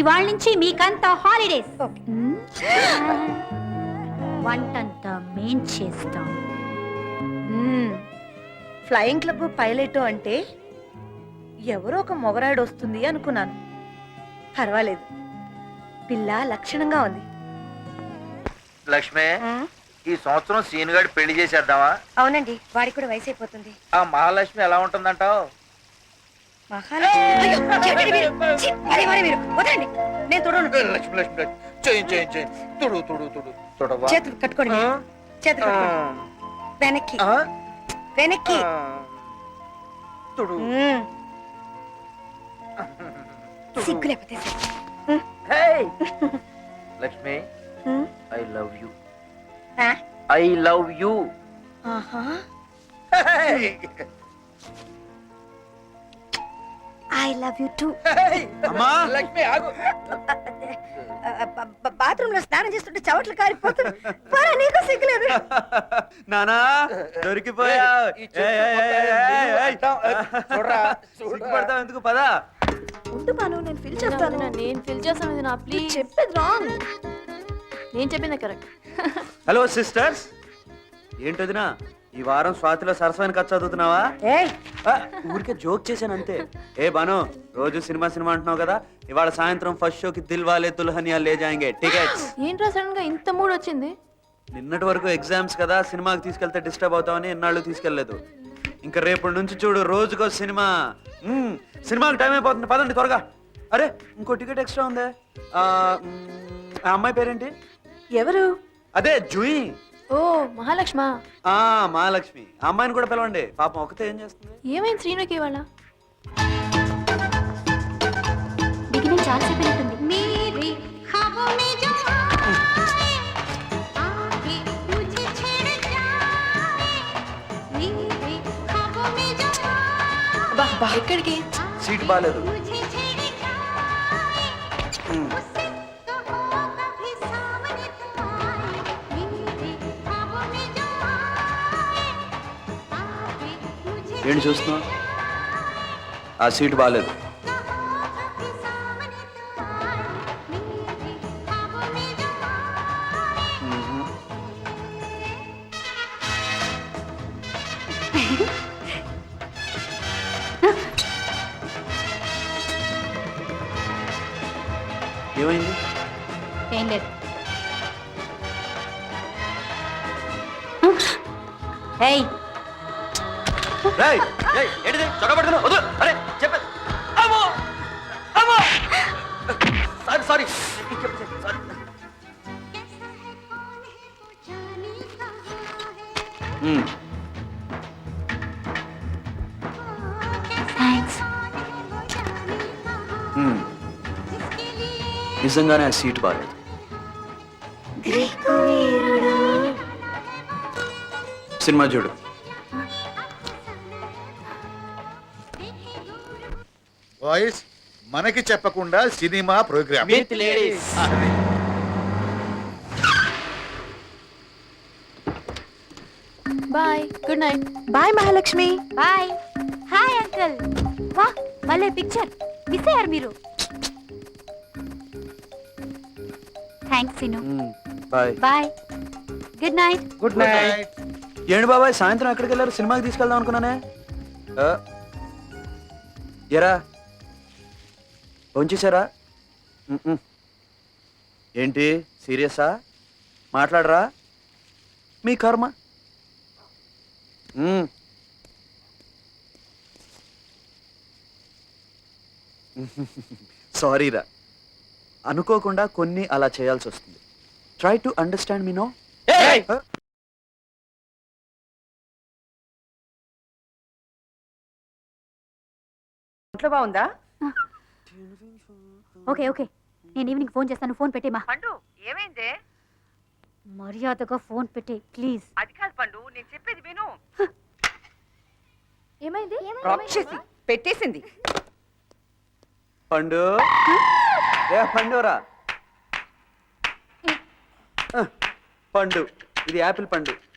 ఇవాళ నుంచి మీకంతా హాలిడేస్. వంటంతా మేం చేస్తాం. ఫ్లయింగ్ క్లబ్ పైలట్ అంటే ఎవరో ఒక మొగరాడు వస్తుంది అనుకున్నాను. పర్వాలేదు, పిల్ల లక్షణంగా ఉంది. లక్ష్మి, ఈ సంవత్సరం సీనుగాడి పెళ్లి చేసేద్దామా? అవునండి, వాడికి కూడా వయసు అయిపోతుంది. ఆ మహాలక్ష్మి ఎలా ఉంటుందంటావు? నేను తొడను. లక్ష్మి లక్ష్మి చేయి తుడు తుడు తుడు తుడవా. చేతులు కట్టుకోండి, చేతులు కట్టుకోండి. వెనక్కి వెనక్కి తుడు. సిగ్గు లేకపోతే Lakshmi, I love you. I love you. I love you two. Lakshmi ఆగు. బాత్రూమ్ లో స్నానం చేస్తుంటే చవట్లు కారిపోతుంది. నీకు సిగ్గులేదు. నానా దొరికిపోయా. సిగ్గుపడతావు ఎందుకు? పదా ఉండు బాను, నేను ఫిల్ చేస్తాను. నేను ఫిల్ చేస్తాను నా. ప్లీజ్ చెప్పేది రాంగ్. నేను చెప్పింది కరెక్ట్. హలో సిస్టర్స్, ఏంటదినా ఈ వారం స్వాతిలో సరస్వతి కథ చదువుతున్నావా? ఊరికే జోక్ చేశాను అంతే. ఏ బాను, రోజు సినిమా సినిమా అంటున్నావు కదా, ఇవాళ సాయంత్రం ఫస్ట్ షోకి దిల్వాలే దుల్హనియా లే జాయింగే టికెట్స్. ఏంట్రా సడన్ గా ఇంత మూడ్ వచ్చింది? నిన్నటి వరకు ఎగ్జామ్స్ కదా, సినిమాకి తీసుకెళ్తే డిస్టర్బ్ అవుతామని ఎన్నాళ్ళు తీసుకెళ్లేదు. ఇంకా రేపటి నుంచి చూడు, రోజుకో సినిమా. సినిమాకి టైం అయిపోతుంది, పదండి త్వరగా. అరే ఇంకో టికెట్ ఎక్స్ట్రా ఉందే. ఆ అమ్మాయి పేరేంటి? ఎవరు? అదే జూయి. ఓ మహాలక్ష్మ. మహాలక్ష్మి. ఆ అమ్మాయిని కూడా పిలవండి, పాపం ఒకతే ఏం చేస్తుంది. ఏమైంది శ్రీనుకి ఇవాళ? బిగినింగ్ చాలా సేపు ఉంటుంది. ఎక్కడికి? సీట్ బాగాలేదు. ఏంటి చూస్తున్నావు? ఆ సీట్ బాగాలేదు. ఏమైంది? ఏం లేదు. ఏయ్ రేయ్ రేయ్ ఏంటిది చొక్కబడుతున్నావు? వద్దు. అరే చెప్పే. అమ్మో అమ్మో సారీ సారీ సారీ. థ్యాంక్స్. నిజంగానే ఆ సీట్ బాగాలేదు. సినిమా చూడు. వాయిస్ మనకి చెప్పకుండా cinema program. Bye, good night. Bye Mahalakshmi. Bye. Hi uncle. వా భలే పిక్చర్. మిస్ అయ్యారు మీరు. Thanks Sinu. Bye bye. Good night. Good night. ఏంటి బాబాయ్ సాయంత్రం ఎక్కడికి వెళ్ళారు? సినిమాకి తీసుకెళ్దాం అనుకున్నానే. ఎరా భోంచేశారా? ఏంటి సీరియసా? మాట్లాడరా? మీ కర్మ. సారీరా, అనుకోకుండా కొన్ని అలా చేయాల్సి వస్తుంది. Try to understand me. No ఇంట్లో బాగుందా? ఓకే ఓకే, నేను ఈవినింగ్ ఫోన్ చేస్తాను. ఫోన్ పెట్టేమా. పండు ఏమైందే? మర్యాదగా ఫోన్ పెట్టే ప్లీజ్. అది కాదు పండు, నేను చెప్పేది విను. ఏమైంది? రాక్షసి పెట్టేసింది. పండు ఏ పండురా? పండు ఇది యాపిల్ పండు.